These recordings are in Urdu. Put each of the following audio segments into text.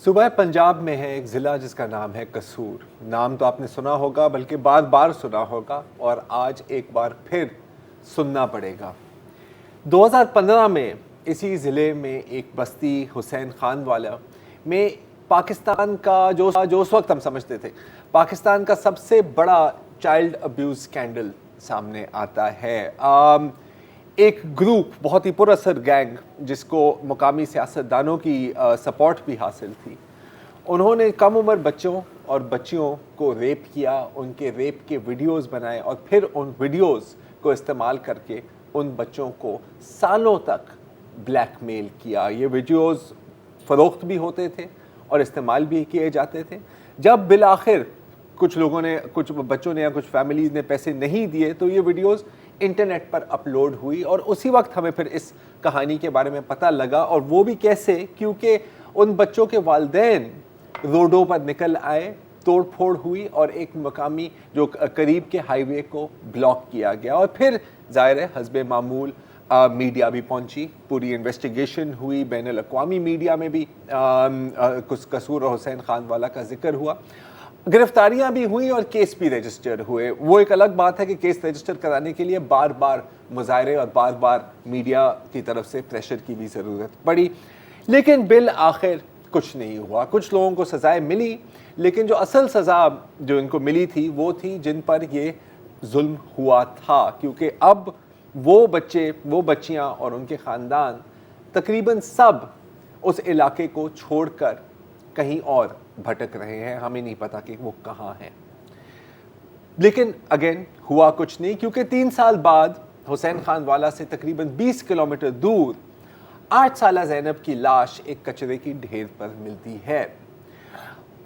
صوبہ پنجاب میں ہے ایک ضلع جس کا نام ہے قصور. نام تو آپ نے سنا ہوگا بلکہ بار بار سنا ہوگا اور آج ایک بار پھر سننا پڑے گا. 2015 میں اسی ضلع میں ایک بستی حسین خان والا میں پاکستان کا جو اس وقت ہم سمجھتے تھے پاکستان کا سب سے بڑا چائلڈ ابیوز اسکینڈل سامنے آتا ہے. ایک گروپ بہت ہی پر اثر گینگ جس کو مقامی سیاستدانوں کی سپورٹ بھی حاصل تھی، انہوں نے کم عمر بچوں اور بچیوں کو ریپ کیا، ان کے ریپ کے ویڈیوز بنائے اور پھر ان ویڈیوز کو استعمال کر کے ان بچوں کو سالوں تک بلیک میل کیا. یہ ویڈیوز فروخت بھی ہوتے تھے اور استعمال بھی کیے جاتے تھے. جب بالآخر کچھ لوگوں نے، کچھ بچوں نے یا کچھ فیملیز نے پیسے نہیں دیے تو یہ ویڈیوز انٹرنیٹ پر اپلوڈ ہوئی اور اسی وقت ہمیں پھر اس کہانی کے بارے میں پتہ لگا، اور وہ بھی کیسے، کیونکہ ان بچوں کے والدین روڈوں پر نکل آئے، توڑ پھوڑ ہوئی اور ایک مقامی جو قریب کے ہائی وے کو بلاک کیا گیا. اور پھر ظاہر ہے حسب معمول میڈیا بھی پہنچی، پوری انویسٹیگیشن ہوئی، بین الاقوامی میڈیا میں بھی کچھ قصور اور حسین خان والا کا ذکر ہوا، گرفتاریاں بھی ہوئیں اور کیس بھی رجسٹر ہوئے. وہ ایک الگ بات ہے کہ کیس رجسٹر کرانے کے لیے بار بار مظاہرے اور بار بار میڈیا کی طرف سے پریشر کی بھی ضرورت پڑی، لیکن بالآخر کچھ نہیں ہوا. کچھ لوگوں کو سزائیں ملی، لیکن جو اصل سزا جو ان کو ملی تھی وہ تھی جن پر یہ ظلم ہوا تھا، کیونکہ اب وہ بچے، وہ بچیاں اور ان کے خاندان تقریباً سب اس علاقے کو چھوڑ کر کہیں اور بھٹک رہے ہیں. ہمیں نہیں پتا کہ وہ کہاں ہیں. لیکن اگین ہوا کچھ نہیں، کیونکہ 3 سال بعد حسین خان والا سے تقریباً 20 کلومیٹر دور 8 سالہ زینب کی لاش ایک کچرے کی ڈھیر پر ملتی ہے.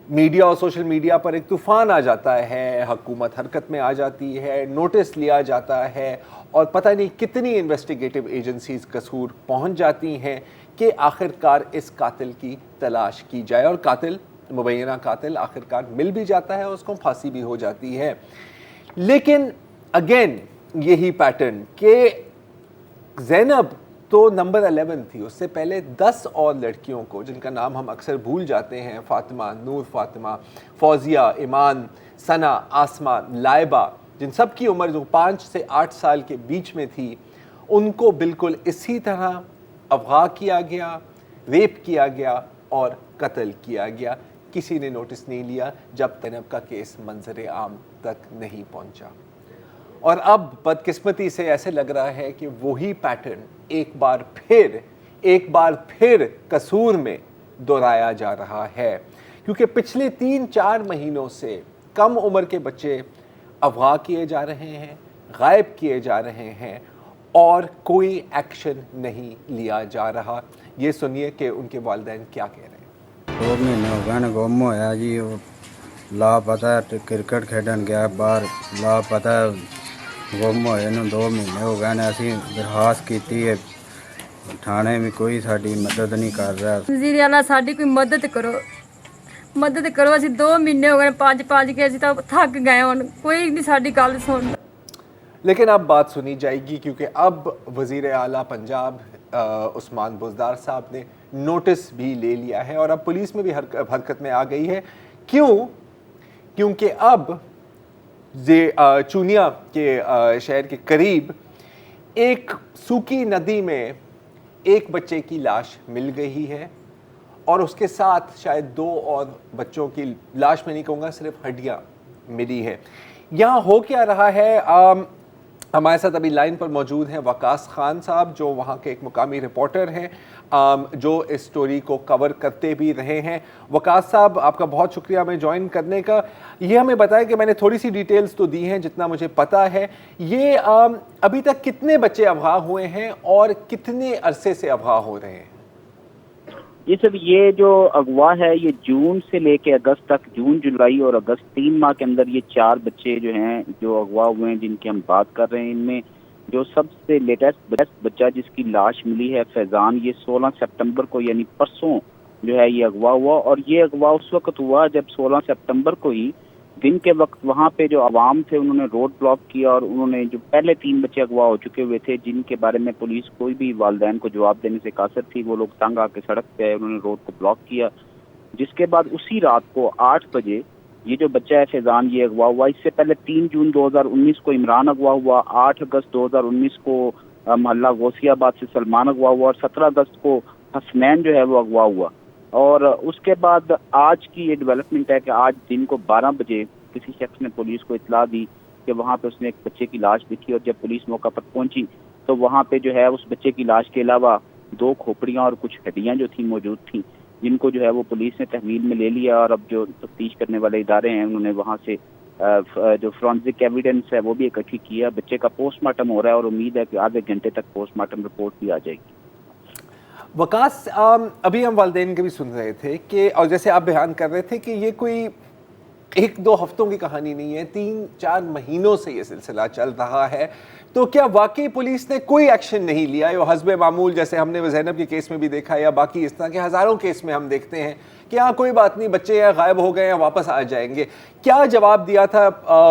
میڈیا اور سوشل میڈیا پر ایک طوفان آ جاتا ہے، حکومت حرکت میں آ جاتی ہے، نوٹس لیا جاتا ہے اور پتہ نہیں کتنی انویسٹیگیٹو ایجنسیز قصور پہنچ جاتی ہیں کہ آخرکار اس قاتل کی تلاش کی جائے، اور قاتل، مبینہ قاتل آخرکار مل بھی جاتا ہے، اس کو پھانسی بھی ہو جاتی ہے. لیکن اگین یہی پیٹرن کہ زینب تو نمبر 11 تھی، اس سے پہلے 10 اور لڑکیوں کو جن کا نام ہم اکثر بھول جاتے ہیں، فاطمہ، نور فاطمہ، فوزیہ، ایمان، ثنا، آسمہ، لائبہ، جن سب کی عمر جو 5 سے 8 سال کے بیچ میں تھی، ان کو بالکل اسی طرح اغوا کیا گیا، ریپ کیا گیا اور قتل کیا گیا. کسی نے نوٹس نہیں لیا جب زینب کا کیس منظر عام تک نہیں پہنچا. اور اب بدقسمتی سے ایسے لگ رہا ہے کہ وہی پیٹرن ایک بار پھر قصور میں دہرایا جا رہا ہے، کیونکہ پچھلے 3-4 مہینوں سے کم عمر کے بچے اغوا کیے جا رہے ہیں، غائب کیے جا رہے ہیں اور کوئی ایکشن نہیں لیا جا رہا. یہ سنیے کہ ان کے والدین کیا کہہ رہے ہیں. 2 مہینے ہو گئے گم ہوا جی، لاپتا کرکٹ کھیڈن گیا باہر، لاپتا گم ہوئے نوں 2 مہینے ہو گئے. اسی درخواست کی ہے، تھانے میں کوئی ساری مدد نہیں کر رہا. وزیر اعلیٰ ساری کوئی مدد کرو، مدد کرو. اسی 2 مہینے ہو گئے، 5 کے اسی تو تھک گئے ہوں، کوئی نہیں ساری گل سن. لیکن اب بات سنی جائے گی، کیونکہ اب وزیر اعلیٰ پنجاب عثمان بزدار صاحب نے نوٹس بھی لے لیا ہے اور اب پولیس میں بھی حرکت میں آ گئی ہے. کیونکہ اب چونیا کے شہر کے قریب ایک سوکی ندی میں ایک بچے کی لاش مل گئی ہے اور اس کے ساتھ شاید 2 اور بچوں کی لاش، میں نہیں کہوں گا، صرف ہڈیاں ملی ہے. یہاں ہو کیا رہا ہے؟ ہمارے ساتھ ابھی لائن پر موجود ہیں وقاص خان صاحب، جو وہاں کے ایک مقامی رپورٹر ہیں، جو اس سٹوری کو کور کرتے بھی رہے ہیں. وقاص صاحب، آپ کا بہت شکریہ ہمیں جوائن کرنے کا. یہ ہمیں بتائیں کہ میں نے تھوڑی سی ڈیٹیلز تو دی ہیں جتنا مجھے پتا ہے، یہ ابھی تک کتنے بچے اغوا ہوئے ہیں اور کتنے عرصے سے اغوا ہو رہے ہیں؟ یہ سب، یہ جو اغوا ہے یہ جون سے لے کے اگست تک، جون، جولائی اور اگست 3 ماہ کے اندر یہ 4 بچے جو ہیں جو اغوا ہوئے ہیں جن کی ہم بات کر رہے ہیں. ان میں جو سب سے لیٹسٹ بچہ جس کی لاش ملی ہے فیضان، یہ 16 سپتمبر کو یعنی پرسوں جو ہے یہ اغوا ہوا. اور یہ اغوا اس وقت ہوا جب 16 سپتمبر کو ہی دن کے وقت وہاں پہ جو عوام تھے انہوں نے روڈ بلاک کیا اور انہوں نے جو پہلے 3 بچے اغوا ہو چکے ہوئے تھے جن کے بارے میں پولیس کوئی بھی والدین کو جواب دینے سے قاصر تھی، وہ لوگ تنگ آ کے سڑک پہ آئے، انہوں نے روڈ کو بلاک کیا. جس کے بعد اسی رات کو 8 بجے یہ جو بچہ ہے فیضان یہ اغوا ہوا. اس سے پہلے 3 جون 2019 کو عمران اغوا ہوا, 8 اگست 2019 کو محلہ غوثی آباد سے سلمان اغوا ہوا, اور 17 اگست کو حسنین جو ہے وہ اغوا ہوا. اور اس کے بعد آج کی یہ ڈیولپمنٹ ہے کہ آج دن کو 12 بجے کسی شخص نے پولیس کو اطلاع دی کہ وہاں پہ اس نے ایک بچے کی لاش دکھی, اور جب پولیس موقع پر پہنچی تو وہاں پہ جو ہے اس بچے کی لاش کے علاوہ 2 کھوپڑیاں اور کچھ ہڈیاں جو تھیں موجود تھیں, جن کو جو ہے وہ پولیس نے تحویل میں لے لیا. اور اب جو تفتیش کرنے والے ادارے ہیں انہوں نے وہاں سے جو فرانزک ایویڈنس ہے وہ بھی اکٹھی کیا. بچے کا پوسٹ مارٹم ہو رہا ہے اور امید ہے کہ آدھے گھنٹے تک پوسٹ مارٹم رپورٹ بھی آ جائے گی. وقاص, ابھی ہم والدین کے بھی سن رہے تھے کہ, اور جیسے آپ بیان کر رہے تھے کہ یہ کوئی 1-2 ہفتوں کی کہانی نہیں ہے, 3-4 مہینوں سے یہ سلسلہ چل رہا ہے. تو کیا واقعی پولیس نے کوئی ایکشن نہیں لیا؟ یہ حسب معمول جیسے ہم نے زینب کے کیس میں بھی دیکھا, یا باقی اس طرح کے ہزاروں کیس میں ہم دیکھتے ہیں کہ ہاں کوئی بات نہیں, بچے یا غائب ہو گئے ہیں واپس آ جائیں گے. کیا جواب دیا تھا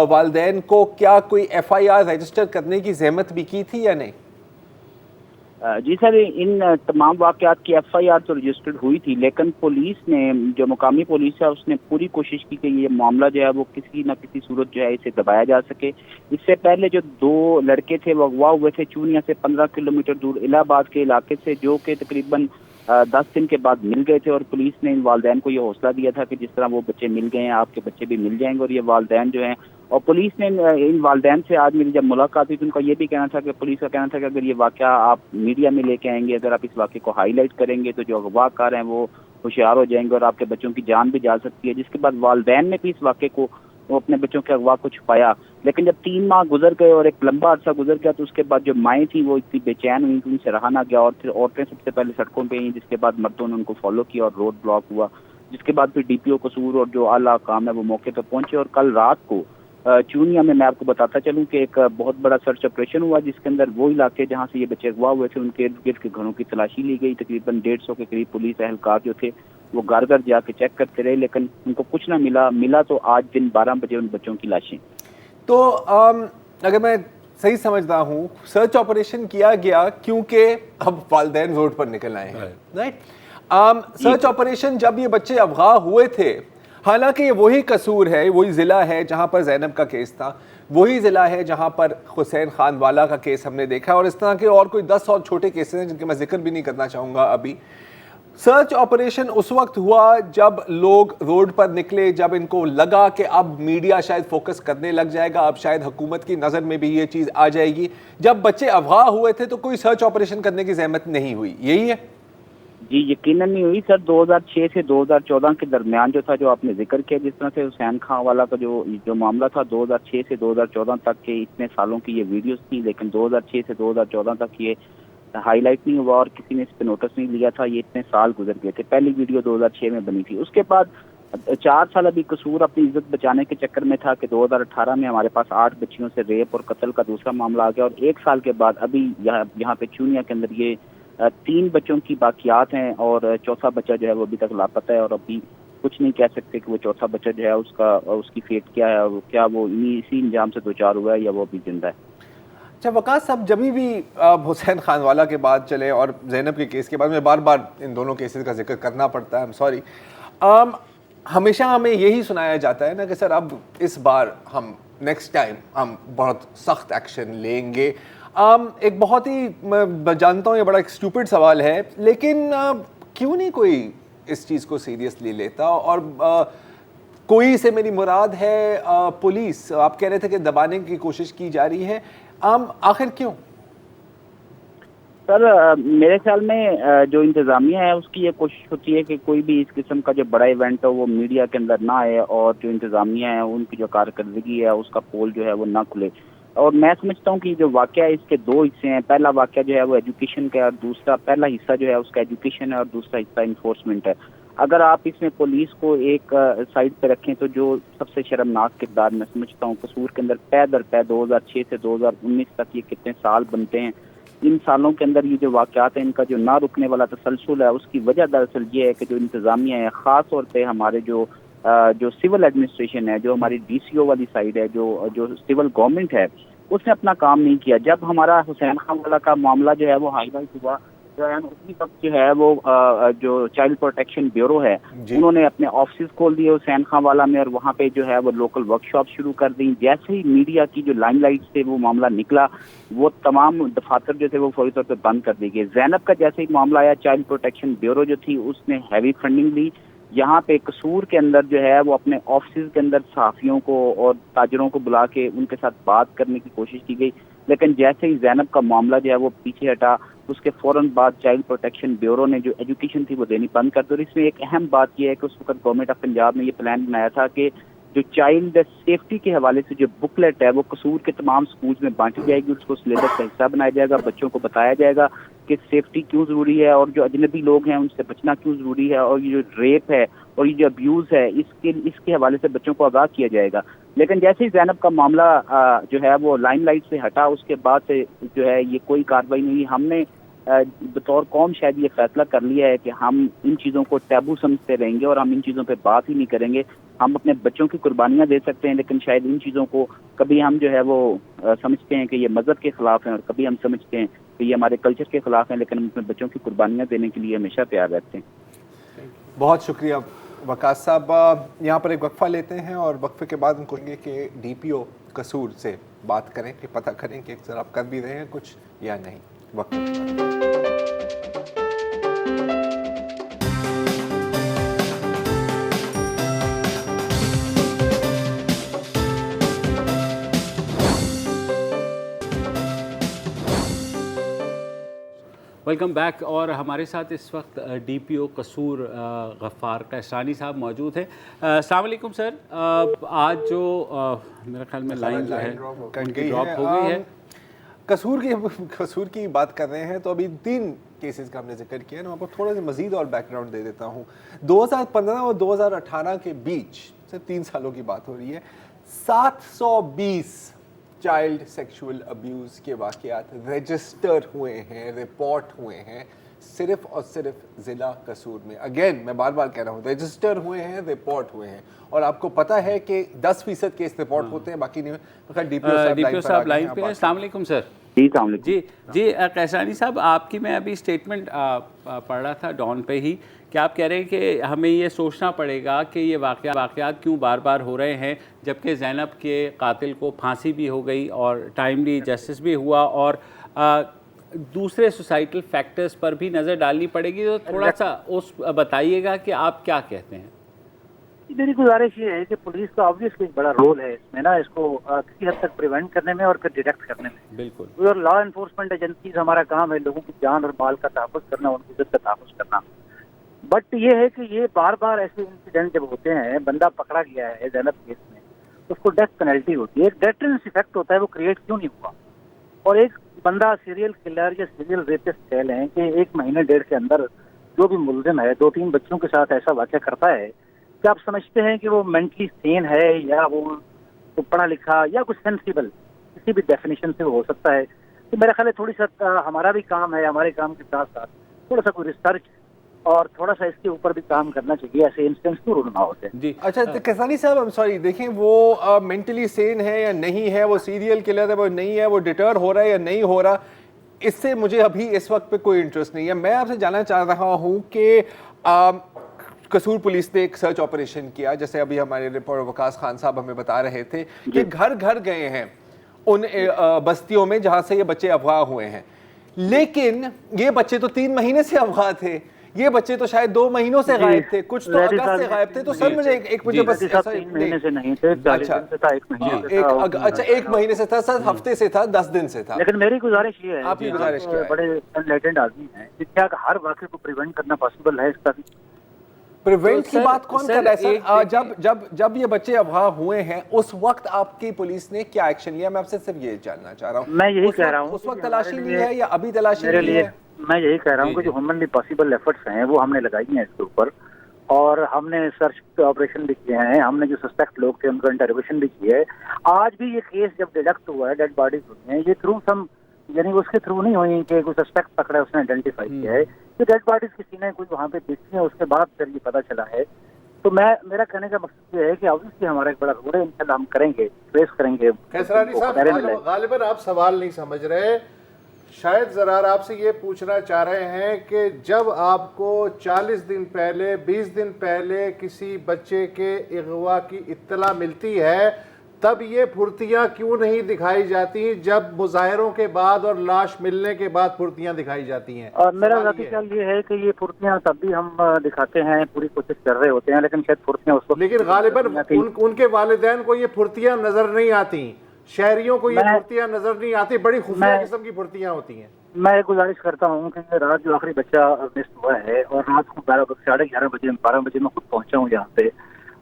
والدین کو؟ کیا کوئی FIR رجسٹر کرنے کی زحمت بھی کی تھی یا نہیں؟ جی سر, ان تمام واقعات کی FIR تو رجسٹرڈ ہوئی تھی, لیکن پولیس نے, جو مقامی پولیس ہے اس نے پوری کوشش کی کہ یہ معاملہ جو ہے وہ کسی نہ کسی صورت جو ہے اسے دبایا جا سکے. اس سے پہلے جو 2 لڑکے تھے وہ اغوا ہوئے تھے چونیا سے 15 کلومیٹر دور الہ آباد کے علاقے سے, جو کہ تقریباً 10 دن کے بعد مل گئے تھے, اور پولیس نے ان والدین کو یہ حوصلہ دیا تھا کہ جس طرح وہ بچے مل گئے ہیں آپ کے بچے بھی مل جائیں گے. اور یہ والدین جو ہیں, اور پولیس نے ان والدین سے آج میری جب ملاقات ہوئی تو ان کا یہ بھی کہنا تھا کہ پولیس کا کہنا تھا کہ اگر یہ واقعہ آپ میڈیا میں لے کے آئیں گے, اگر آپ اس واقعے کو ہائی لائٹ کریں گے تو جو اغوا کار ہیں وہ ہوشیار ہو جائیں گے اور آپ کے بچوں کی جان بھی جا سکتی ہے. جس کے بعد والدین نے بھی اس واقعے کو, وہ اپنے بچوں کے اغوا کو چھپایا. لیکن جب 3 ماہ گزر گئے اور ایک لمبا عرصہ گزر گیا تو اس کے بعد جو مائیں تھیں وہ اتنی بے چین ہوئی کہ ان سے رہا نہ گیا, اور پھر عورتیں سب سے پہلے سڑکوں پہ آئیں, جس کے بعد مردوں نے ان کو فالو کیا اور روڈ بلاک ہوا. جس کے بعد پھر DPO قصور اور جو اعلیٰ حکام ہے وہ موقع پہ پہنچے, اور کل رات کو چونیا میں آپ کو بتاتا چلوں کہ ایک بہت بڑا سرچ آپریشن ہوا, جس کے اندر وہ علاقے جہاں سے یہ بچے اغوا ہوئے تھے ان کے ارد گرد کے گھروں کی تلاشی لی گئی. تقریباً 150 کے قریب پولیس اہلکار جو تھے وہ گھر گھر جا کے چیک کرتے رہے, لیکن ان کو کچھ نہ ملا تو آج دن 12 بجے ان بچوں کی لاشیں. تو اگر میں صحیح سمجھ رہا ہوں, سرچ آپریشن کیا گیا کیونکہ اب والدین روڈ پر نکل آئے ہیں, رائٹ؟ سرچ آپریشن جب یہ بچے اغوا ہوئے تھے, حالانکہ یہ وہی قصور ہے, وہی ضلع ہے جہاں پر زینب کا کیس تھا, وہی ضلع ہے جہاں پر حسین خان والا کا کیس ہم نے دیکھا, اور اس طرح کے اور کوئی 10 اور چھوٹے کیسز ہیں جن کے میں ذکر بھی نہیں کرنا چاہوں گا ابھی. سرچ آپریشن اس وقت ہوا جب لوگ روڈ پر نکلے, جب ان کو لگا کہ اب میڈیا شاید فوکس کرنے لگ جائے گا, اب شاید حکومت کی نظر میں بھی یہ چیز آ جائے گی. جب بچے اغوا ہوئے تھے تو کوئی سرچ آپریشن کرنے کی زحمت نہیں ہوئی, یہی ہے؟ جی یقیناً نہیں ہوئی سر. 2006 سے 2014 کے درمیان جو تھا, جو آپ نے ذکر کیا, جس طرح سے حسین خان والا کا جو معاملہ تھا 2006 سے 2014 تک کے اتنے سالوں کی یہ ویڈیوز تھیں, لیکن 2006 سے 2014 تک یہ ہائی لائٹ نہیں ہوا اور کسی نے اس پہ نوٹس نہیں لیا تھا. یہ اتنے سال گزر گئے تھے. پہلی ویڈیو 2006 میں بنی تھی. اس کے بعد 4 سال ابھی قصور اپنی عزت بچانے کے چکر میں تھا کہ 2018 میں ہمارے پاس 8 بچیوں سے ریپ اور قتل کا دوسرا معاملہ آ گیا, اور 1 سال کے بعد ابھی یہاں پہ چونیا کے اندر یہ 3 بچوں کی باقیات ہیں, اور چوتھا بچہ جو ہے وہ ابھی تک لاپتہ ہے, اور ابھی کچھ نہیں کہہ سکتے کہ وہ چوتھا بچہ جو ہے اس کی فیٹ کیا ہے, اور کیا وہ اسی انجام سے دوچار ہوا ہے یا وہ ابھی زندہ ہے. اچھا وقاص صاحب, جبھی بھی حسین خان والا کے بعد چلے اور زینب کے کیس کے بعد, میں بار بار ان دونوں کیسز کا ذکر کرنا پڑتا ہے, سوری, ہمیشہ ہمیں یہی سنایا جاتا ہے نا کہ سر اب اس بار ہم نیکسٹ ٹائم ہم بہت سخت ایکشن لیں گے. ایک بہت ہی, میں جانتا ہوں یہ بڑا ایک اسٹوپڈ سوال ہے, لیکن کیوں نہیں کوئی اس چیز کو سیریسلی لیتا؟ اور کوئی سے میری مراد ہے پولیس, آپ کہہ رہے تھے کہ دبانے کی کوشش کی جا رہی ہے, آخر کیوں؟ سر میرے خیال میں جو انتظامیہ ہے اس کی یہ کوشش ہوتی ہے کہ کوئی بھی اس قسم کا جو بڑا ایونٹ ہو وہ میڈیا کے اندر نہ آئے, اور جو انتظامیہ ہے ان کی جو کارکردگی ہے اس کا پول جو ہے وہ نہ کھلے. اور میں سمجھتا ہوں کہ جو واقعہ ہے اس کے 2 حصے ہیں. پہلا واقعہ جو ہے وہ ایجوکیشن کا, اور پہلا حصہ جو ہے اس کا ایجوکیشن ہے, اور دوسرا حصہ انفورسمنٹ ہے. اگر آپ اس میں پولیس کو ایک سائڈ پہ رکھیں تو جو سب سے شرمناک کردار میں سمجھتا ہوں قصور کے اندر پے در پے 2006 سے 2019 تک یہ کتنے سال بنتے ہیں, ان سالوں کے اندر یہ جو واقعات ہیں ان کا جو نہ رکنے والا تسلسل ہے, اس کی وجہ دراصل یہ ہے کہ جو انتظامیہ ہے, خاص طور پہ ہمارے جو سول ایڈمنسٹریشن ہے, جو ہماری DCO والی سائڈ ہے, جو سول گورنمنٹ ہے, اس نے اپنا کام نہیں کیا. جب ہمارا حسین خان والا کا معاملہ جو ہے وہ ہائی لائٹ ہوا اسی وقت جو ہے وہ جو چائلڈ پروٹیکشن بیورو ہے انہوں نے اپنے آفسز کھول دیے حسین خان والا میں، اور وہاں پہ جو ہے وہ لوکل ورک شاپ شروع کر دی. جیسے ہی میڈیا کی جو لائن لائٹ سے وہ معاملہ نکلا، وہ تمام دفاتر جو تھے وہ فوری طور پہ بند کر دی گئے. زینب کا جیسے ہی معاملہ آیا، چائلڈ پروٹیکشن بیورو جو تھی اس نے ہیوی فنڈنگ لی. یہاں پہ قصور کے اندر جو ہے وہ اپنے آفسز کے اندر صحافیوں کو اور تاجروں کو بلا کے ان کے ساتھ بات کرنے کی کوشش کی گئی، لیکن جیسے ہی زینب کا معاملہ جو ہے وہ پیچھے ہٹا، اس کے فوراً بعد چائلڈ پروٹیکشن بیورو نے جو ایجوکیشن تھی وہ دینی بند کر دی. اور اس میں ایک اہم بات یہ ہے کہ اس وقت گورنمنٹ آف پنجاب نے یہ پلان بنایا تھا کہ جو چائلڈ سیفٹی کے حوالے سے جو بکلیٹ ہے وہ قصور کے تمام سکولز میں بانٹی جائے گی، اس کو سلیبس کا حصہ بنایا جائے گا، بچوں کو بتایا جائے گا کہ سیفٹی کیوں ضروری ہے اور جو اجنبی لوگ ہیں ان سے بچنا کیوں ضروری ہے، اور یہ جو ریپ ہے اور یہ جو ابیوز ہے اس کے حوالے سے بچوں کو آگاہ کیا جائے گا. لیکن جیسے ہی زینب کا معاملہ جو ہے وہ لائن لائٹ سے ہٹا، اس کے بعد سے جو ہے یہ کوئی کارروائی نہیں. ہم نے بطور قوم شاید یہ فیصلہ کر لیا ہے کہ ہم ان چیزوں کو ٹیبو سمجھتے رہیں گے اور ہم ان چیزوں پہ بات ہی نہیں کریں گے. ہم اپنے بچوں کی قربانیاں دے سکتے ہیں، لیکن شاید ان چیزوں کو کبھی ہم جو ہے وہ سمجھتے ہیں کہ یہ مذہب کے خلاف ہیں، اور کبھی ہم سمجھتے ہیں کہ یہ ہمارے کلچر کے خلاف ہیں، لیکن ہم اپنے بچوں کی قربانیاں دینے کے لیے ہمیشہ تیار رہتے ہیں. بہت شکریہ وقاص صاحب. یہاں پر ایک وقفہ لیتے ہیں اور وقفے کے بعد ہم کہیں گے کہ ڈی پی او قصور سے بات کریں کہ پتہ کریں کہ اکثر آپ کر بھی رہے ہیں کچھ یا نہیں. وقفے کے بعد ویلکم بیک. اور ہمارے ساتھ اس وقت ڈی پی او قصور غفار قحطانی صاحب موجود ہیں. السلام علیکم سر. آج جو میرا خیال میں لائن جو ہے ڈراپ ہو گئی ہے. قصور کی بات کر رہے ہیں تو ابھی 3 کیسز کا ہم نے ذکر کیا ہے. میں آپ کو تھوڑا سا مزید اور بیک گراؤنڈ دے دیتا ہوں. 2015 اور 2018 کے بیچ سے 3 سالوں کی بات ہو رہی ہے. 720 چائلڈ سیکشول ابیوز کے واقعات رجسٹر ہوئے ہیں، رپورٹ ہوئے ہیں صرف اور صرف ضلع قصور میں. اگین میں بار بار کہہ رہا ہوں، رجسٹر ہوئے ہیں، رپورٹ ہوئے ہیں. اور آپ کو پتہ ہے کہ 10% کیس رپورٹ ہوتے ہیں، باقی نہیں. ڈی پی او صاحب لائن پہ ہیں. السلام علیکم سر. جی قحطانی صاحب، آپ کی میں ابھی اسٹیٹمنٹ پڑھ رہا تھا ڈان پہ ہی کہ آپ کہہ رہے ہیں کہ ہمیں یہ سوچنا پڑے گا کہ یہ واقعات کیوں بار بار ہو رہے ہیں، جبکہ زینب کے قاتل کو پھانسی بھی ہو گئی اور ٹائملی جسٹس بھی ہوا، اور دوسرے سوسائٹل فیکٹرز پر بھی نظر ڈالنی پڑے گی. تو تھوڑا سا اس بتائیے گا کہ آپ کیا کہتے ہیں. میری گزارش یہ ہے کہ پولیس کا آبویسلی ایک بڑا رول ہے اس میں نا، اس کو کسی حد تک پریونٹ کرنے میں اور پھر ڈیٹیکٹ کرنے میں. بالکل. اور لا انفورسمنٹ ایجنسیز ہمارا کام ہے لوگوں کی جان اور مال کا تحفظ کرنا، ان کی عزت کا تحفظ کرنا. بٹ یہ ہے کہ یہ بار بار ایسے انسیڈنٹ جب ہوتے ہیں، بندہ پکڑا گیا ہے زینب کیس میں، اس کو ڈیتھ پینلٹی ہوتی ہے. ایک ڈیٹرنس ایفیکٹ ہوتا ہے، وہ کریٹ کیوں نہیں ہوا؟ اور ایک بندہ سیریل کلر یا سیریل ریپسٹ کہہ لیں کہ 1 مہینے 1.5 کے اندر جو بھی ملزم ہے 2-3 بچوں کے ساتھ ایسا واقعہ کرتا ہے، کیا آپ سمجھتے ہیں کہ وہ مینٹلی سین ہے یا وہ پڑھا لکھا یا کچھ سینسیبل؟ کسی بھی ڈیفینیشن سے وہ ہو سکتا ہے. تو میرا خیال ہے تھوڑی سا ہمارا بھی کام ہے، ہمارے کام کے ساتھ ساتھ تھوڑا سا کوئی ریسرچ اور تھوڑا سا اس کے اوپر بھی کام کرنا چاہیے. ایسے انسٹنس ضرور نہ ہوتے. جی اچھا قحطانی صاحب، سوری، دیکھیں وہ مینٹلی سین ہے یا نہیں ہے، وہ سیریل کلر ہے وہ نہیں ہے، وہ ڈیٹر ہو رہا ہے یا نہیں ہو رہا، اس سے مجھے ابھی اس وقت پہ کوئی انٹرسٹ نہیں ہے. میں آپ سے جاننا چاہ رہا ہوں کہ قصور پولیس نے ایک سرچ آپریشن کیا، جیسے ابھی ہمارے رپورٹر وقاص خان صاحب ہمیں بتا رہے تھے کہ گھر گھر گئے ہیں ان بستیوں میں جہاں سے یہ بچے اغوا ہوئے ہیں. لیکن یہ بچے تو 3 مہینے سے اغوا تھے، یہ بچے تو شاید 2 مہینوں سے غائب تھے، کچھ تو اگست سے غائب تھے. تو سر مجھے ایک مجھے بس 3 مہینے سے نہیں تھے، 40 دن سے تھا، 1 مہینے سے تھا. اچھا 1 مہینے سے تھا سر، ہفتے سے تھا، 10 دن سے تھا. لیکن میری گزارش یہ ہے، آپ کی گزارش کیا ہے؟ بڑے انلائٹنڈ آدمی ہیں کہ کیا ہر واقعے کو پریونٹ کرنا پاسبل ہے؟ اس کا پریونٹ کی بات کون کر رہا ہے سر؟ جب یہ بچے اغوا ہوئے ہیں اس وقت آپ کی پولیس نے کیا ایکشن لیا؟ میں آپ سے صرف یہ جاننا چاہ رہا ہوں. میں یہی کہہ رہا ہوں اس وقت تلاشی لی ہے یا ابھی تلاشی لی ہے؟ میں یہی کہہ رہا ہوں کہ جو ہیومنلی پاسبل ایفرٹس ہیں وہ ہم نے لگائی ہیں اس کے اوپر، اور ہم نے سرچ آپریشن بھی کیے ہیں. ہم نے جو سسپیکٹ لوگ تھے ان کا انٹروگیشن بھی کی ہے. آج بھی یہ کیس جب ڈیڈکٹ ہوا ہے، ڈیڈ باڈیز ہوئی ہیں، یہ تھرو سم یعنی اس کے تھرو نہیں ہوئی کہ کوئی سسپیکٹ پکڑا ہے، اس نے آئیڈینٹیفائی کیا ہے کہ ڈیڈ باڈیز کسی نے کوئی وہاں پہ دیکھی ہے، اس کے بعد پھر یہ پتہ چلا ہے. تو میرا کہنے کا مقصد یہ ہے کہ obviously ہمارا ایک بڑا رول ہے، انشاءاللہ ہم کریں گے، ٹریس کریں گے. قحطانی صاحب غالباً آپ سوال نہیں سمجھ رہے. شاید زرار آپ سے یہ پوچھنا چاہ رہے ہیں کہ جب آپ کو 40 دن پہلے 20 دن پہلے کسی بچے کے اغوا کی اطلاع ملتی ہے تب یہ پھرتیاں کیوں نہیں دکھائی جاتی جب مظاہروں کے بعد اور لاش ملنے کے بعد پھرتیاں دکھائی جاتی ہیں؟ اور میرا ذاتی خیال یہ ہے کہ یہ پھرتیاں تب بھی ہم دکھاتے ہیں، پوری کوشش کر رہے ہوتے ہیں، لیکن شاید پھرتیاں اس وقت، لیکن غالباً ان کے والدین کو یہ پھرتیاں نظر نہیں آتی، شہریوں کو یہ پھرتیاں نظر نہیں آتی، بڑی خفیہ قسم کی پھرتیاں ہوتی ہیں۔ میں ایک گزارش کرتا ہوں کہ رات جو آخری بچہ مس ہوا ہے، اور رات کو 11:30 بجے 12 بجے میں خود پہنچا ہوں یہاں پہ،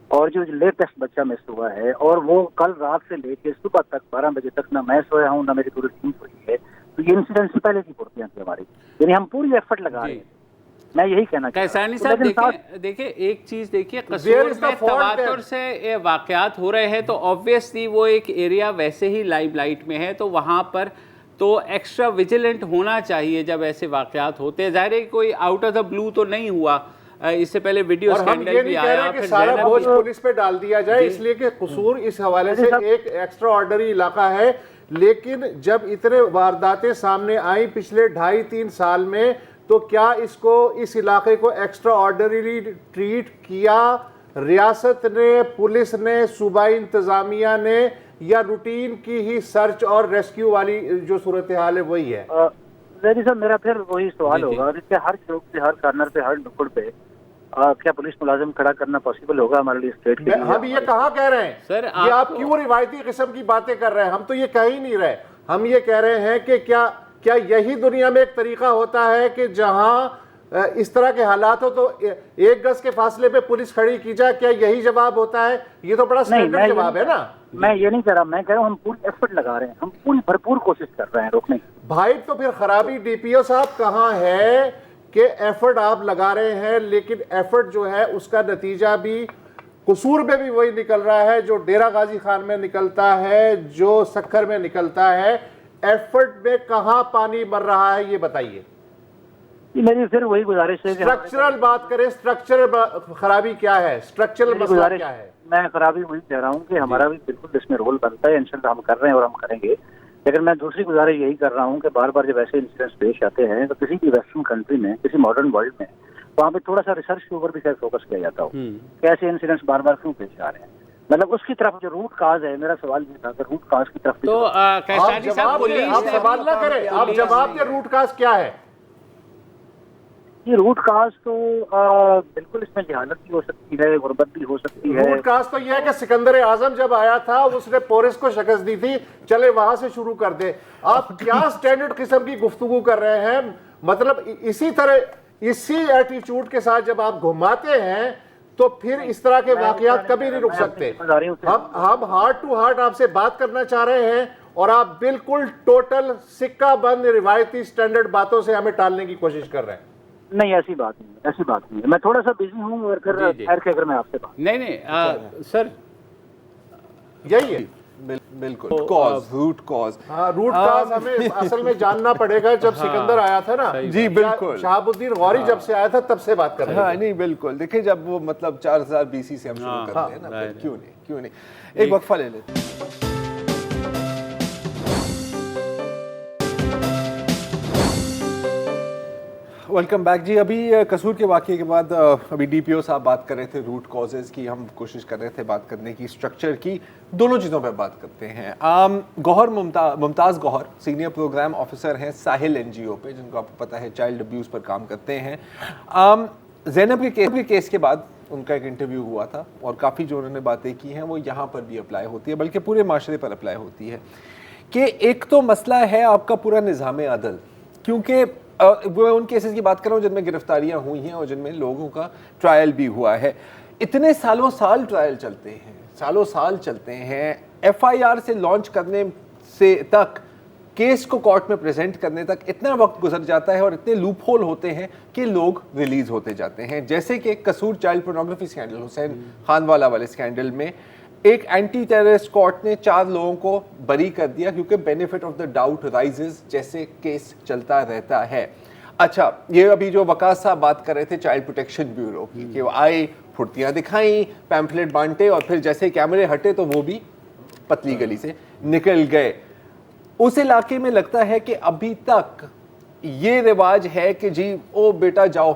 اور جو لیٹسٹ بچہ مس ہوا ہے، اور وہ کل رات سے لے کے صبح تک 12 بجے تک نہ میں سویا ہوں نہ میری پوری ٹیم سوئی ہے، تو یہ انسیڈنٹ سے پہلے کی پھرتیاں تھی ہماری، یعنی ہم پوری ایفرٹ لگا رہے ہیں۔ میں یہی کہنا چاہتا ہوں کیسانی صاحب دیکھیں ایک چیز دیکھیے، قصور میں تواتر سے واقعات ہو رہے ہیں تو آبویسلی وہ ایک ایریا ویسے ہی لائم لائٹ میں ہے، تو وہاں پر تو ایکسٹرا ویجیلنٹ ہونا چاہیے جب ایسے واقعات ہوتے ہیں۔ ظاہر ہے کوئی آؤٹ آف دا بلو تو نہیں ہوا، اس سے پہلے ویڈیو سکینڈل بھی آیا، کہ سارا بوجھ پولیس پہ ڈال دیا جائے، اس لیے کہ قصور اس حوالے سے ایک ایکسٹرا آرڈنری علاقہ ہے، لیکن جب اتنے وارداتیں سامنے آئیں پچھلے 2.5-3 سال میں تو کیا اس علاقے کو ایکسٹرا آرڈنری ٹریٹ کیا ریاست نے، پولیس نے، صوبائی انتظامیہ نے، یا روٹین کی ہی سرچ اور ریسکیو والی جو صورتحال ہے وہی ہے؟ زیدی صاحب میرا پھر وہی سوال ہوگا کہ ہر چوک پہ، ہر کارنر پہ، ہر نکڑ پہ کیا پولیس ملازم کھڑا کرنا پوسیبل ہوگا ہمارے لیے اسٹیٹ کے لیے؟ ہم یہ کہاں کہہ رہے ہیں سر، یہ آپ کیوں روایتی قسم کی باتیں کر رہے ہیں؟ ہم تو یہ کہہ ہی نہیں رہے، ہم یہ کہہ رہے ہیں کہ کیا یہی دنیا میں ایک طریقہ ہوتا ہے کہ جہاں اس طرح کے حالات ہو تو 1 گز کے فاصلے پہ پولیس کھڑی کی جائے؟ کیا یہی جواب ہوتا ہے؟ یہ تو بڑا سٹینڈرڈ جواب ہے نا۔ میں یہ نہیں کہہ رہا، میں کہہ رہا ہوں ہم پوری ایفرٹ لگا رہے ہیں، ہم پوری بھرپور کوشش کر رہے ہیں روکنے کی۔ بھائی تو پھر خرابی ڈی پی او صاحب کہاں ہے کہ ایفرٹ آپ لگا رہے ہیں لیکن ایفرٹ جو ہے اس کا نتیجہ بھی قصور میں بھی وہی نکل رہا ہے جو ڈیرہ غازی خان میں نکلتا ہے، جو سکھر میں نکلتا ہے؟ ایفرٹ میں کہاں پانی مر رہا ہے یہ بتائیے۔ میری پھر وہی گزارش ہے کہ سٹرکچرل بات کریں، سٹرکچرل خرابی کیا ہے، سٹرکچرل مسئلہ کیا ہے؟ میں خرابی وہی کہہ رہا ہوں کہ ہمارا بھی بالکل اس میں رول بنتا ہے، انشاءاللہ ہم کر رہے ہیں اور ہم کریں گے، لیکن میں دوسری گزارش یہی کر رہا ہوں کہ بار بار جب ایسے انسیڈنٹس پیش آتے ہیں تو کسی بھی ویسٹرن کنٹری میں، کسی ماڈرن ورلڈ میں، وہاں پہ تھوڑا سا ریسرچ کے اوپر بھی شاید فوکس کیا جاتا ہو کہ ایسے انسیڈنٹس بار بار کیوں پیش آ رہے ہیں، مطلب اس کی طرف جو روٹ کاز ہے۔ میرا سوال یہ تھا کہ روٹ کاز کی طرف تو کیسانی صاحب آپ سوال نہ کریں، آپ جواب دیں روٹ کاز کیا ہے؟ یہ روٹ کاز تو بالکل اس میں جہالت بھی ہو سکتی ہے، غربت بھی ہو سکتی ہے۔ روٹ کاز تو یہ ہے کہ سکندر اعظم جب آیا تھا اس نے پورس کو شکست دی تھی، چلے وہاں سے شروع کر دیں۔ آپ کیا سٹینڈرڈ قسم کی گفتگو کر رہے ہیں؟ مطلب اسی طرح اسی ایٹیچیوڈ کے ساتھ جب آپ گھماتے ہیں تو پھر اس طرح کے واقعات کبھی نہیں رک سکتے۔ ہم ہارٹ ٹو ہارٹ آپ سے بات کرنا چاہ رہے ہیں اور آپ بالکل ٹوٹل سکہ بند روایتی سٹینڈرڈ باتوں سے ہمیں ٹالنے کی کوشش کر رہے ہیں۔ نہیں ایسی بات نہیں، ایسی بات نہیں ہے، میں تھوڑا سا بزی ہوں اور پھر خیر کے اگر میں آپ سے بات نہیں سر یہی ہے بالکل روٹ کاز ہاں، روٹ کاز ہمیں اصل میں جاننا پڑے گا۔ جب سکندر آیا تھا نا، جی بالکل، شہاب الدین غوری جب سے آیا تھا تب سے بات کر رہے ہیں۔ ہاں نہیں بالکل، دیکھیں جب وہ مطلب 4000 BC سے ہم شروع کرتے ہیں نا، کیوں نہیں ایک وقفہ لے لیتے ہیں۔ ویلکم بیک جی۔ ابھی قصور کے واقعے کے بعد ابھی ڈی پی او صاحب بات کر رہے تھے روٹ کازز کی، ہم کوشش کر رہے تھے بات کرنے کی اسٹرکچر کی، دونوں چیزوں پہ بات کرتے ہیں۔ گوہر ممتاز گوہر سینئر پروگرام آفیسر ہیں ساحل NGO پہ، جن کو آپ کو پتہ ہے چائلڈ ابیوز پر کام کرتے ہیں۔ زینب کے کیس کے بعد ان کا ایک انٹرویو ہوا تھا اور کافی جو انہوں نے باتیں کی ہیں وہ یہاں پر بھی اپلائی ہوتی ہے، بلکہ پورے معاشرے پر اپلائی ہوتی ہے کہ ایک تو مسئلہ ہے آپ کا پورا نظام عدل، کیونکہ میں ان کیسز کی بات کر رہا ہوں جن میں گرفتاریاں ہوئی ہیں اور جن میں لوگوں کا ٹرائل بھی ہوا ہے۔ اتنے سالوں سال ٹرائل چلتے ہیں، سالوں سال چلتے ہیں، FIR سے لانچ کرنے سے تک کیس کو کورٹ میں پریزنٹ کرنے تک اتنا وقت گزر جاتا ہے اور اتنے لوپ ہول ہوتے ہیں کہ لوگ ریلیز ہوتے جاتے ہیں۔ جیسے کہ قصور چائلڈ پورنوگرافی اسکینڈل، حسین خانوالا والے اسکینڈل میں ایک اینٹی ٹیررسٹ کورٹ نے 4 لوگوں کو بری کر دیا کیونکہ benefit of the doubt arises جیسے کیس چلتا رہتا ہے۔ اچھا، یہ ابھی جو وقاص صاحب بات کر رہے تھے چائلڈ پروٹیکشن بیورو کی کہ وہ آئے، پھرتیاں دکھائیں، پیمفلٹ بانٹے اور پھر جیسے کیمرے ہٹے تو وہ بھی پتلی گلی سے نکل گئے۔ اس علاقے میں لگتا ہے کہ ابھی تک یہ رواج ہے کہ جی او بیٹا جاؤ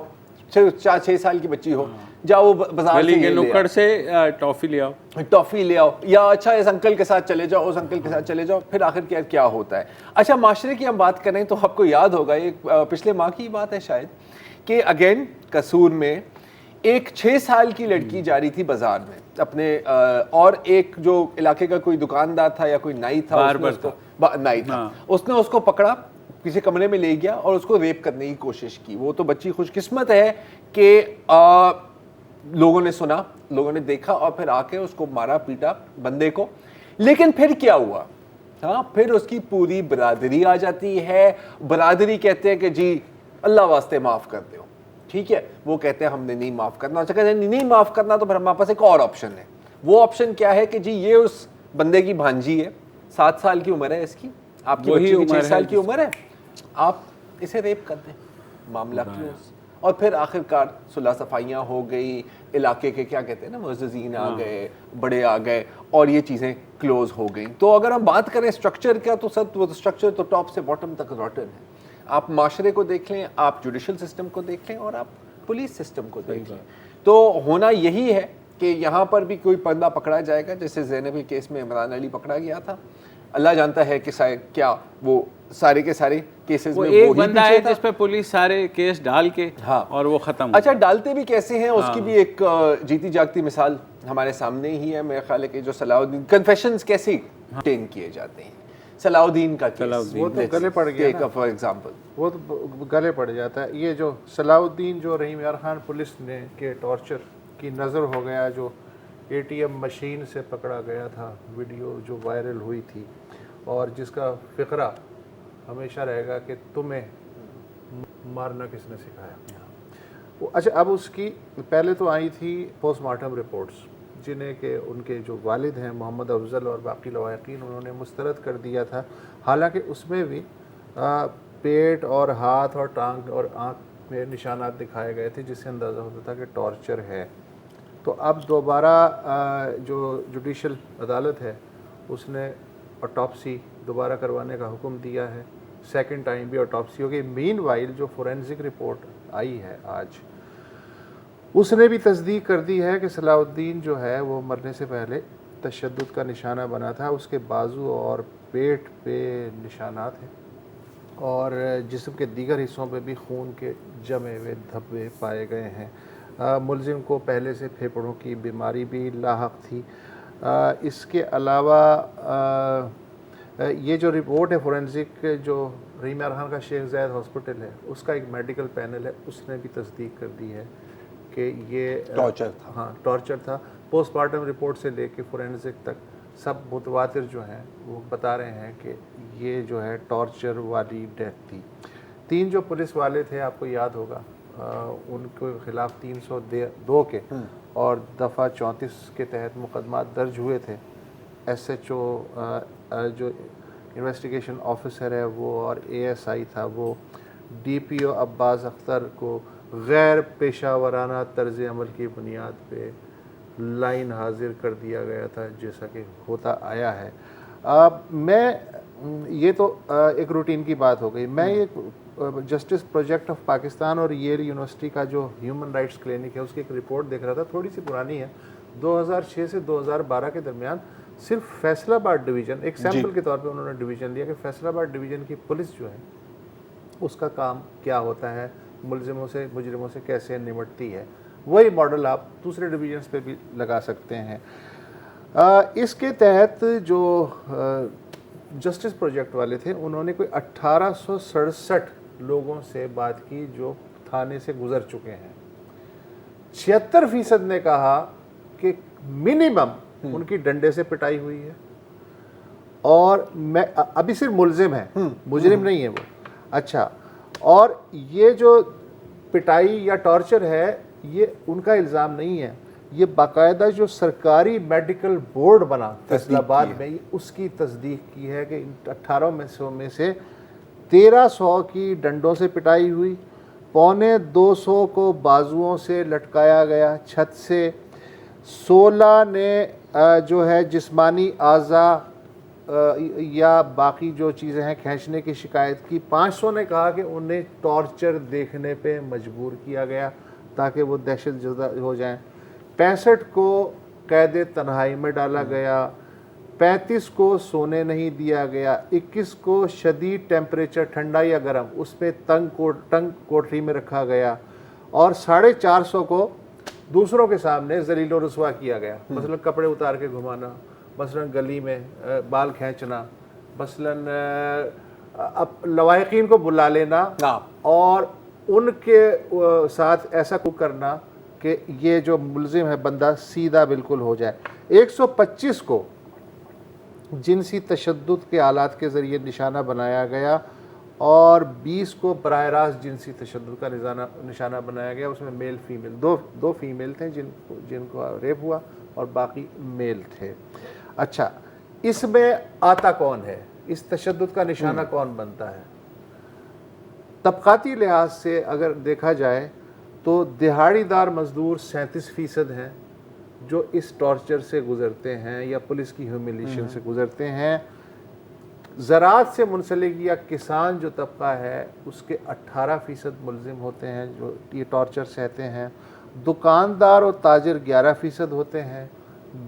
6 سال کی بچی ہو جاؤ بازار سے نکڑ سے ٹافی لے آؤ یا اچھا اس انکل کے ساتھ چلے جاؤ اس انکل کے ساتھ چلے جاؤ. پھر آخر کیا ہوتا ہے. اچھا معاشرے کی ہم بات کریں تو آپ کو یاد ہوگا یہ پچھلے ماہ کی بات ہے شاید کہ اگین قصور میں ایک 6 سال کی لڑکی جا رہی تھی بازار میں اپنے اور ایک جو علاقے کا کوئی دکاندار تھا یا کوئی نائی تھا اس نے اس کو پکڑا کسی کمرے میں لے گیا اور اس کو ریپ کرنے کی کوشش کی. وہ تو بچی خوش قسمت ہے کہ لوگوں نے سنا, لوگوں نے دیکھا اور پھر آ کے اس کو مارا پیٹا بندے کو. لیکن پھر کیا ہوا؟ ہاں پھر اس کی پوری برادری آ جاتی ہے. برادری کہتے ہیں کہ جی اللہ واسطے معاف کر دو, ٹھیک ہے. وہ کہتے ہیں ہم نے نہیں معاف کرنا. اچھا کہتے ہیں نہیں معاف کرنا تو پھر ہمارے پاس ایک اور آپشن ہے. وہ آپشن کیا ہے کہ جی یہ اس بندے کی بھانجی ہے, 7 سال کی عمر ہے اس کی, آپ کی بچی کی 6 سال کی عمر ہے, آپ اسے ریپ کر دیں, معاملہ کلوز. اور پھر آخر کار صلح صفائیاں ہو گئی, علاقے کے کیا کہتے ہیں نا معززین آ گئے, بڑے آ گئے اور یہ چیزیں کلوز ہو گئیں. تو اگر ہم بات کریں اسٹرکچر کا تو سر وہ اسٹرکچر تو ٹاپ سے باٹم تک روٹن ہے. آپ معاشرے کو دیکھ لیں, آپ جوڈیشل سسٹم کو دیکھ لیں اور آپ پولیس سسٹم کو دیکھ لیں. تو ہونا یہی ہے کہ یہاں پر بھی کوئی بندہ پکڑا جائے گا, جیسے زینب کے کیس میں عمران علی پکڑا گیا تھا. اللہ جانتا ہے کہ کیا وہ سارے کے سارے کیسز میں ایک بندہ ہے جس پہ پولیس سارے کیس ڈال کے اور وہ ختم. اچھا ڈالتے بھی کیسے ہیں اس کی بھی ایک جیتی جاگتی مثال ہمارے سامنے ہی ہے. میرا خیال ہے کہ جو صلاح الدین کنفیشنز کیسے ٹین کیے جاتے ہیں, صلاح الدین کا کیس وہ تو گلے پڑ گیا فار ایگزامپل, وہ تو گلے پڑ جاتا ہے. یہ جو صلاح الدین جو رحیم یار خان پولیس نے کے ٹارچر کی نظر ہو گیا, جو ATM مشین سے پکڑا گیا تھا, ویڈیو جو وائرل ہوئی تھی اور جس کا فقرہ ہمیشہ رہے گا کہ تمہیں مارنا کس نے سکھایا. اچھا اب اس کی پہلے تو آئی تھی پوسٹ مارٹم رپورٹس جنہیں کہ ان کے جو والد ہیں محمد افضل اور باقی لواحقین انہوں نے مسترد کر دیا تھا. حالانکہ اس میں بھی پیٹ اور ہاتھ اور ٹانگ اور آنکھ میں نشانات دکھائے گئے تھے جس سے اندازہ ہوتا تھا کہ ٹارچر ہے. تو اب دوبارہ جو جوڈیشل عدالت ہے اس نے آٹوپسی دوبارہ کروانے کا حکم دیا ہے. سیکنڈ ٹائم بھی آٹوپسی ہوگی. مین وائل جو فورینسک رپورٹ آئی ہے آج, اس نے بھی تصدیق کر دی ہے کہ صلاح الدین جو ہے وہ مرنے سے پہلے تشدد کا نشانہ بنا تھا. اس کے بازو اور پیٹ پہ نشانات ہیں اور جسم کے دیگر حصوں پہ بھی خون کے جمے ہوئے دھبے پائے گئے ہیں. ملزم کو پہلے سے پھیپھڑوں کی بیماری بھی لاحق تھی. اس کے علاوہ یہ جو رپورٹ ہے فورینسک جو رحیم یار خان کا شیخ زاید ہاسپٹل ہے اس کا ایک میڈیکل پینل ہے, اس نے بھی تصدیق کر دی ہے کہ یہ ٹارچر تھا. ہاں ٹارچر تھا. پوسٹ مارٹم رپورٹ سے لے کے فورینسک تک سب متواتر جو ہیں وہ بتا رہے ہیں کہ یہ جو ہے ٹارچر والی ڈیتھ تھی. 3 جو پولیس والے تھے آپ کو یاد ہوگا, ان کے خلاف 302 کے اور دفعہ 34 کے تحت مقدمات درج ہوئے تھے. SHO جو انویسٹیگیشن آفیسر ہے وہ اور ASI تھا وہ DPO عباس اختر کو غیر پیشہ ورانہ طرز عمل کی بنیاد پہ لائن حاضر کر دیا گیا تھا جیسا کہ ہوتا آیا ہے. میں یہ تو ایک روٹین کی بات ہو گئی. میں ایک جسٹس پروجیکٹ آف پاکستان اور ییل یونیورسٹی کا جو ہیومن رائٹس کلینک ہے اس کی ایک رپورٹ دیکھ رہا تھا, تھوڑی سی پرانی ہے. 2006 سے 2012 کے درمیان صرف فیصل آباد ڈویژن, ایک سیمپل کے طور پہ انہوں نے ڈویژن لیا کہ فیصل آباد ڈویژن کی پولیس جو ہے اس کا کام کیا ہوتا ہے, ملزموں سے مجرموں سے کیسے نمٹتی ہے. وہی ماڈل آپ دوسرے ڈویژنس پہ بھی لگا سکتے ہیں. اس کے تحت جو جسٹس پروجیکٹ والے تھے انہوں نے کوئی 1867 لوگوں سے بات کی جو تھانے سے گزر چکے ہیں. 76% نے کہا کہ منیمم ان کی ڈنڈے سے پٹائی ہوئی ہے. اور میں ابھی صرف ملزم ہے, مجرم نہیں ہے وہ. اچھا, اور یہ جو پٹائی یا ٹارچر ہے یہ ان کا الزام نہیں ہے, یہ باقاعدہ جو سرکاری میڈیکل بورڈ بنا فیصل آباد میں اس کی تصدیق کی ہے کہ 1800 میں سے 1300 کی ڈنڈوں سے پٹائی ہوئی, 250 کو بازوؤں سے لٹکایا گیا چھت سے, 16 نے جو ہے جسمانی اعضاء یا باقی جو چیزیں ہیں کھینچنے کی شکایت کی. 500 نے کہا کہ انہیں ٹارچر دیکھنے پہ مجبور کیا گیا تاکہ وہ دہشت زدہ ہو جائیں. 65 کو قید تنہائی میں ڈالا گیا. 35 کو سونے نہیں دیا گیا. 21 کو شدید ٹیمپریچر ٹھنڈا یا گرم اس پہ تنگ کوٹری میں رکھا گیا. اور 450 کو دوسروں کے سامنے ذلیل و رسوا کیا گیا. مثلا کپڑے اتار کے گھمانا, مثلا گلی میں بال کھینچنا, مثلا لواحقین کو بلا لینا اور ان کے ساتھ ایسا کو کرنا کہ یہ جو ملزم ہے بندہ سیدھا بالکل ہو جائے. 125 کو جنسی تشدد کے آلات کے ذریعے نشانہ بنایا گیا اور 20 کو براہ راست جنسی تشدد کا نشانہ بنایا گیا. اس میں میل فیمیل دو فیمیل تھے جن کو ریپ ہوا اور باقی میل تھے. اچھا, اس میں آتا کون ہے, اس تشدد کا نشانہ کون بنتا ہے؟ طبقاتی لحاظ سے اگر دیکھا جائے تو دہاڑی دار مزدور 37% ہیں جو اس ٹارچر سے گزرتے ہیں یا پولیس کی ہیوملیشن سے گزرتے ہیں. زراعت سے منسلک یا کسان جو طبقہ ہے اس کے 18% ملزم ہوتے ہیں جو یہ ٹارچر سہتے ہیں. دکاندار اور تاجر 11% ہوتے ہیں.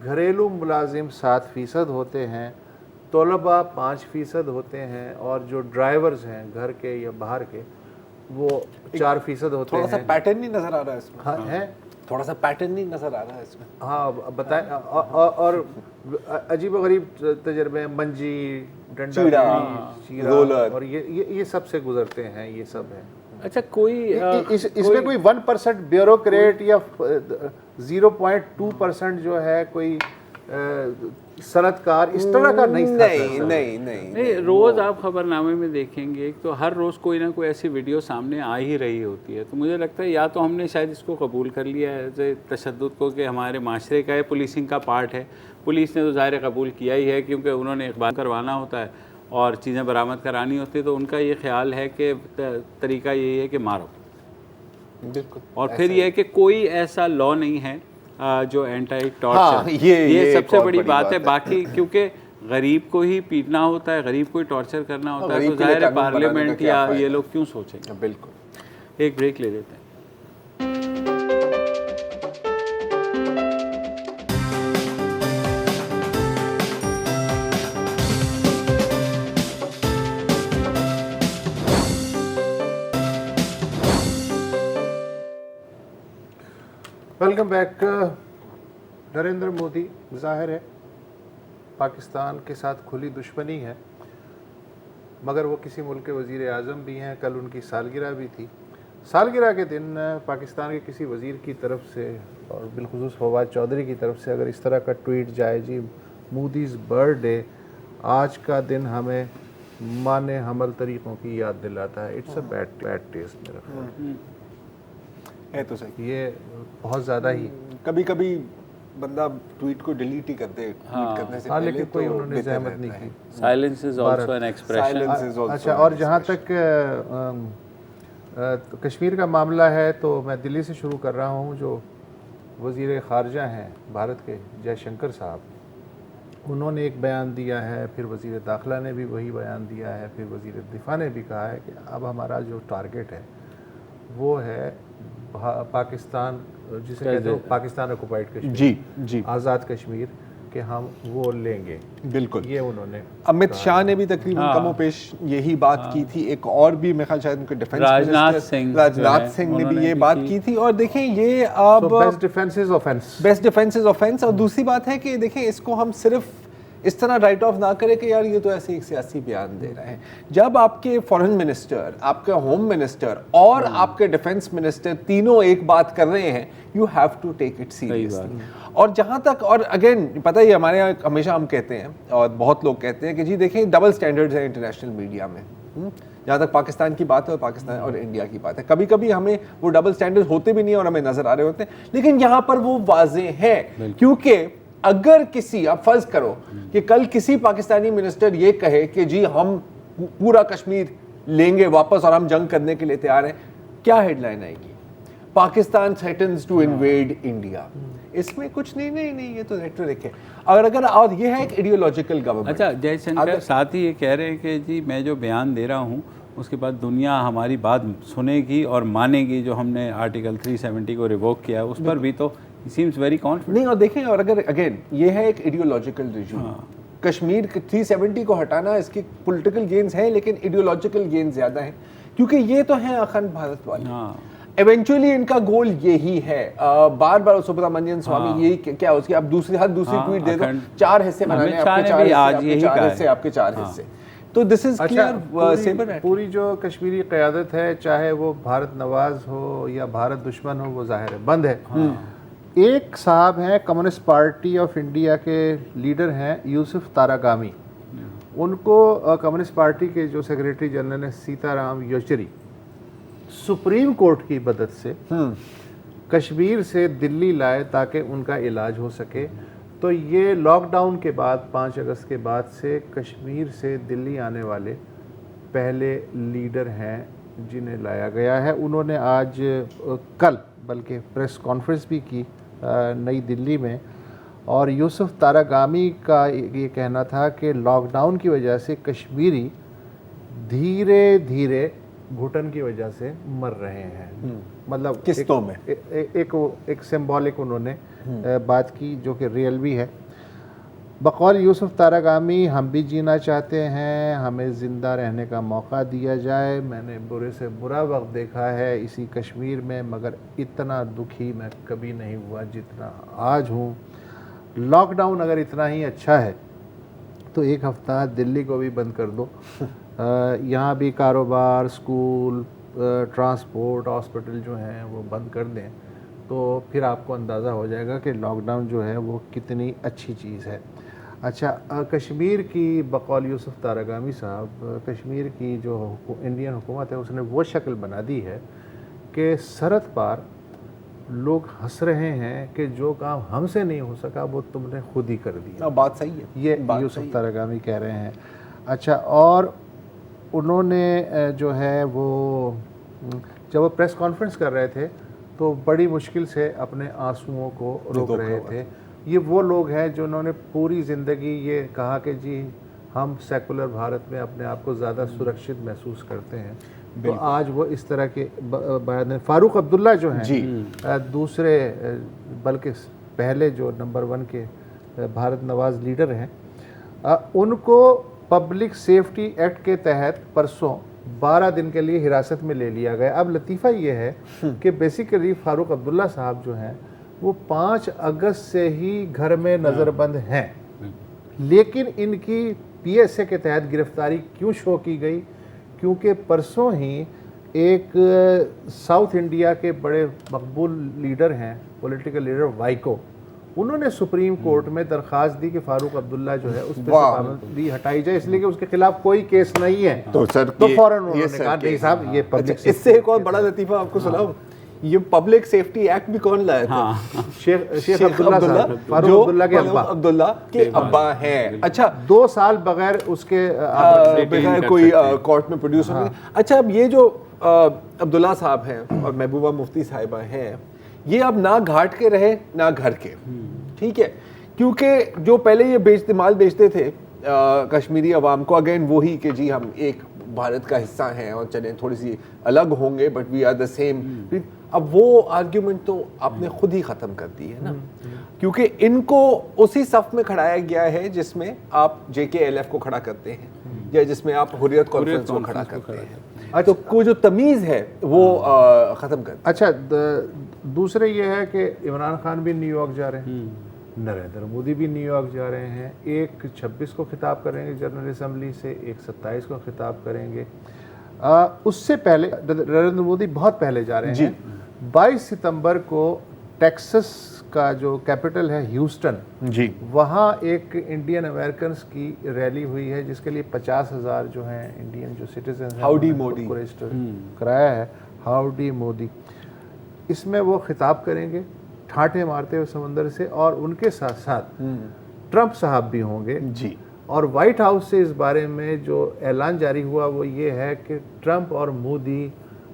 گھریلو ملازم 7% ہوتے ہیں. طلباء 5% ہوتے ہیں اور جو ڈرائیورز ہیں گھر کے یا باہر کے وہ 4% ہوتے ہیں. تھوڑا سا پیٹرن نہیں نظر آ رہا ہے اس میں؟ ہاں ہے, تھوڑا سا پیٹرن نہیں نظر آ رہا ہے اس میں. ہاں بتائیں. اور عجیب و غریب تجربے ہیں, منجی, ڈنڈا, رولر, اور یہ سب سے گزرتے ہیں, یہ سب ہیں. اچھا, کوئی اس میں کوئی 1% بیوروکریٹ یا 0.2% جو ہے کوئی صنعت کار اس طرح کا نہیں. روز آپ خبر نامے میں دیکھیں گے تو ہر روز کوئی نہ کوئی ایسی ویڈیو سامنے آ ہی رہی ہوتی ہے. تو مجھے لگتا ہے یا تو ہم نے شاید اس کو قبول کر لیا ہے تشدد کو کہ ہمارے معاشرے کا ہے, پولیسنگ کا پارٹ ہے. پولیس نے تو ظاہر قبول کیا ہی ہے کیونکہ انہوں نے اقبال کروانا ہوتا ہے اور چیزیں برآمد کرانی ہوتی ہے, تو ان کا یہ خیال ہے کہ طریقہ یہی ہے کہ مارو. بالکل. اور پھر یہ ہے کہ کوئی ایسا لا نہیں ہے جو اینٹی ٹارچر, یہ سب سے بڑی بات ہے. باقی کیونکہ غریب کو ہی پیٹنا ہوتا ہے, غریب کو ہی ٹارچر کرنا ہوتا ہے, تو ظاہر ہے پارلیمنٹ یا یہ لوگ کیوں سوچیں گے. بالکل. ایک بریک لے لیتے ہیں. Welcome back. نریندر مودی ظاہر ہے پاکستان کے ساتھ کھلی دشمنی ہے, مگر وہ کسی ملک کے وزیر اعظم بھی ہیں. کل ان کی سالگرہ بھی تھی. سالگرہ کے دن پاکستان کے کسی وزیر کی طرف سے اور بالخصوص فواد چودھری کی طرف سے اگر اس طرح کا ٹویٹ جائے, جی مودیز برتھ ڈے, آج کا دن ہمیں مان حمل طریقوں کی یاد دلاتا ہے. اٹس اے بیڈ ٹیسٹ میرا خیال ہے. تو صحیح, یہ بہت زیادہ ہی کبھی کبھی بندہ ٹویٹ کو ڈیلیٹ ہی کرتے ٹویٹ کرنے سے پہلے, لیکن کوئی انہوں نے زحمت نہیں کی. Silence is also an expression. اچھا, اور جہاں تک کشمیر کا معاملہ ہے تو میں دلی سے شروع کر رہا ہوں. جو وزیر خارجہ ہیں بھارت کے جے شنکر صاحب, انہوں نے ایک بیان دیا ہے, پھر وزیر داخلہ نے بھی وہی بیان دیا ہے, پھر وزیر دفاع نے بھی کہا ہے کہ اب ہمارا جو ٹارگٹ ہے وہ ہے پاکستان, جسے کہتے ہیں پاکستان آکوپائڈ کشمیر, جی آزاد کشمیر, کہ ہم وہ لیں گے. بالکل. یہ انہوں نے امت شاہ نے بھی تقریباً کم و بیش یہی بات کی تھی. ایک اور بھی میرے خیال شاید ان کے ڈیفنس راجناتھ سنگھ نے بھی یہ بات کی تھی. اور دیکھیں یہ اب بیسٹ ڈیفنس از آفینس. اور دوسری بات ہے کہ دیکھیں اس کو ہم صرف اس طرح رائٹ آف نہ کرے کہ یار یہ تو ایسے ایک سیاسی بیان دے رہے ہیں. جب آپ کے فارن منسٹر, آپ کے ہوم منسٹر اور آپ کے ڈیفنس منسٹر تینوں ایک بات کر رہے ہیں, you have to take it seriously. اور جہاں تک, اور اگین پتہ ہی ہمارے یہاں ہمیشہ ہم کہتے ہیں اور بہت لوگ کہتے ہیں کہ جی دیکھیں ڈبل سٹینڈرڈز ہیں انٹرنیشنل میڈیا میں. جہاں تک پاکستان کی بات ہے اور پاکستان اور انڈیا کی بات ہے, کبھی کبھی ہمیں وہ ڈبل سٹینڈرڈ ہوتے بھی نہیں اور ہمیں نظر آ رہے ہوتے ہیں, لیکن یہاں پر وہ واضح ہے. کیونکہ اگر کسی, آپ فرض کرو کہ کل کسی پاکستانی منسٹر یہ کہے کہ جی ہم پورا کشمیر لیں گے واپس اور ہم جنگ کرنے کے لیے تیار ہیں, کیا ہیڈ لائن آئے گی؟ Pakistan threatens to invade India. اس میں کچھ نہیں یہ تو ریٹورک ہے. اور یہ ہے ایک ایڈیولوجیکل گورنمنٹ. اچھا جے شنکر ساتھ ہی یہ کہہ رہے ہیں کہ جی میں جو بیان دے رہا ہوں اس کے بعد دنیا ہماری بات سنے گی اور مانے گی, جو ہم نے آرٹیکل 370 کو ریووک کیا اس پر بھی تو he seems very confident. نہیں, اور دیکھیں, اور اگر اگین یہ ہے ایک ایڈیولوجیکل ریجیم. کشمیر 370 کو ہٹانا اس کی پولیٹیکل گینز ہیں لیکن ایڈیولوجیکل گینز زیادہ ہیں, کیونکہ یہ تو ہیں اخنڈ بھارت والے. ایونچولی ان کا گول یہی ہے. بار بار سبرامنین سوامی یہی کیا اس کی اب ہر دوسری ٹویٹ دے دو 4 حصے بنانے ہیں آپ کے 4 حصے. تو دس از کلیئر. پوری جو کشمیری قیادت ہے, چاہے وہ بھارت نواز ہو یا بھارت دشمن ہو, وہ ظاہر ہے بند ہے. ایک صاحب ہیں کمیونسٹ پارٹی آف انڈیا کے لیڈر ہیں یوسف تاراگامی. ان کو کمیونسٹ پارٹی کے جو سیکریٹری جنرل ہیں سیتا رام یچوری, سپریم کورٹ کی مدد سے کشمیر سے دلی لائے تاکہ ان کا علاج ہو سکے. تو یہ لاک ڈاؤن کے بعد 5 اگست کے بعد سے کشمیر سے دلی آنے والے پہلے لیڈر ہیں جنہیں لایا گیا ہے. انہوں نے آج کل بلکہ پریس کانفرنس بھی کی نئی دلی میں, اور یوسف تاراگامی کا یہ کہنا تھا کہ لاک ڈاؤن کی وجہ سے کشمیری دھیرے دھیرے گھٹن کی وجہ سے مر رہے ہیں. مطلب قسطوں میں ایک سمبولک انہوں نے بات کی جو کہ ریئل بھی ہے. بقول یوسف تاراگامی, ہم بھی جینا چاہتے ہیں, ہمیں زندہ رہنے کا موقع دیا جائے. میں نے برے سے برا وقت دیکھا ہے اسی کشمیر میں, مگر اتنا دکھی میں کبھی نہیں ہوا جتنا آج ہوں. لاک ڈاؤن اگر اتنا ہی اچھا ہے تو 1 ہفتہ دلی کو بھی بند کر دو, یہاں بھی کاروبار, اسکول, ٹرانسپورٹ, ہاسپٹل جو ہیں وہ بند کر دیں, تو پھر آپ کو اندازہ ہو جائے گا کہ لاک ڈاؤن جو ہے وہ کتنی اچھی چیز ہے. اچھا, کشمیر کی بقول یوسف تاراگامی صاحب, کشمیر کی جو انڈین حکومت ہے اس نے وہ شکل بنا دی ہے کہ سرحد پار لوگ ہنس رہے ہیں کہ جو کام ہم سے نہیں ہو سکا وہ تم نے خود ہی کر دیا. بات صحیح ہے, یہ یوسف تاراگامی کہہ رہے ہیں. اچھا, اور انہوں نے جو ہے وہ جب وہ پریس کانفرنس کر رہے تھے تو بڑی مشکل سے اپنے آنسوؤں کو روک رہے تھے. یہ وہ لوگ ہیں جنہوں نے پوری زندگی یہ کہا کہ جی ہم سیکولر بھارت میں اپنے آپ کو زیادہ سرکشت محسوس کرتے ہیں, تو آج وہ اس طرح کے بیان. فاروق عبداللہ جو ہیں دوسرے بلکہ پہلے جو نمبر 1 کے بھارت نواز لیڈر ہیں, ان کو پبلک سیفٹی ایکٹ کے تحت پرسوں 12 دن کے لیے حراست میں لے لیا گیا. اب لطیفہ یہ ہے کہ بیسیکلی فاروق عبداللہ صاحب جو ہیں وہ 5 اگست سے ہی گھر میں نظر بند ہیں, لیکن ان کی PSA کے تحت گرفتاری کیوں شو کی گئی؟ کیونکہ پرسوں ہی ایک ساؤتھ انڈیا کے بڑے مقبول لیڈر ہیں, پولیٹیکل لیڈر وائکو, انہوں نے سپریم کورٹ میں درخواست دی کہ فاروق عبداللہ جو ہے اس پہ پابندی ہٹائی جائے, اس لیے کہ اس کے خلاف کوئی کیس نہیں ہے. تو فوراً انہوں نے کہا نہیں صاحب یہ پبلک. اس سے ایک اور بڑا لطیفہ آپ کو سناؤں, یہ پبلک سیفٹی ایکٹ بھی کون لایا تھا؟ شیخ عبداللہ, فاروق عبداللہ کے ابا, عبداللہ کے ابا ہیں. اچھا, 2 سال بغیر اس کے بغیر کوئی کورٹ میں پروڈیوس ہونے. اچھا, اب یہ جو عبداللہ صاحب ہیں اور محبوبہ مفتی صاحبہ ہیں, یہ اب نہ گھاٹ کے رہے نہ گھر کے, ٹھیک ہے, کیونکہ جو پہلے یہ مال بیچتے تھے کشمیری عوام کو, اگین وہی کہ جی ہم ایک بھارت کا حصہ ہیں اور چلیں تھوڑی سی الگ ہوں گے but we are the same. اب وہ آرگیومنٹ تو آپ نے خود ہی ختم کر دی ہے نا, کیونکہ ان کو اسی صف میں کھڑایا گیا ہے جس میں آپ JKLF کو کھڑا کرتے ہیں یا جس میں آپ حریت کانفرنس کو کھڑا کرتے ہیں. تو کوئی جو تمیز ہے وہ ختم کر. اچھا, دوسرے یہ ہے کہ عمران خان بھی نیو یارک جا رہے ہیں, نریندر مودی بھی نیو یارک جا رہے ہیں. ایک 26 کو خطاب کریں گے جنرل اسمبلی سے, ایک 27 کو خطاب کریں گے. اس سے پہلے نریندر مودی بہت پہلے جا رہے ہیں. 22 ستمبر کو ٹیکسس کا جو کیپٹل ہے ہیوسٹن, جی وہاں ایک انڈین امریکنز کی ریلی ہوئی ہے جس کے لیے 50,000 جو ہیں انڈین جو سٹیزن ہیں ہاؤڈی مودی کو رجسٹر کرایا ہے. ہاؤڈی مودی, اس میں وہ خطاب کریں گے ٹھاٹھے مارتے ہوئے سمندر سے, اور ان کے ساتھ ساتھ ٹرمپ صاحب بھی ہوں گے. جی, اور وائٹ ہاؤس سے اس بارے میں جو اعلان جاری ہوا وہ یہ ہے کہ ٹرمپ اور مودی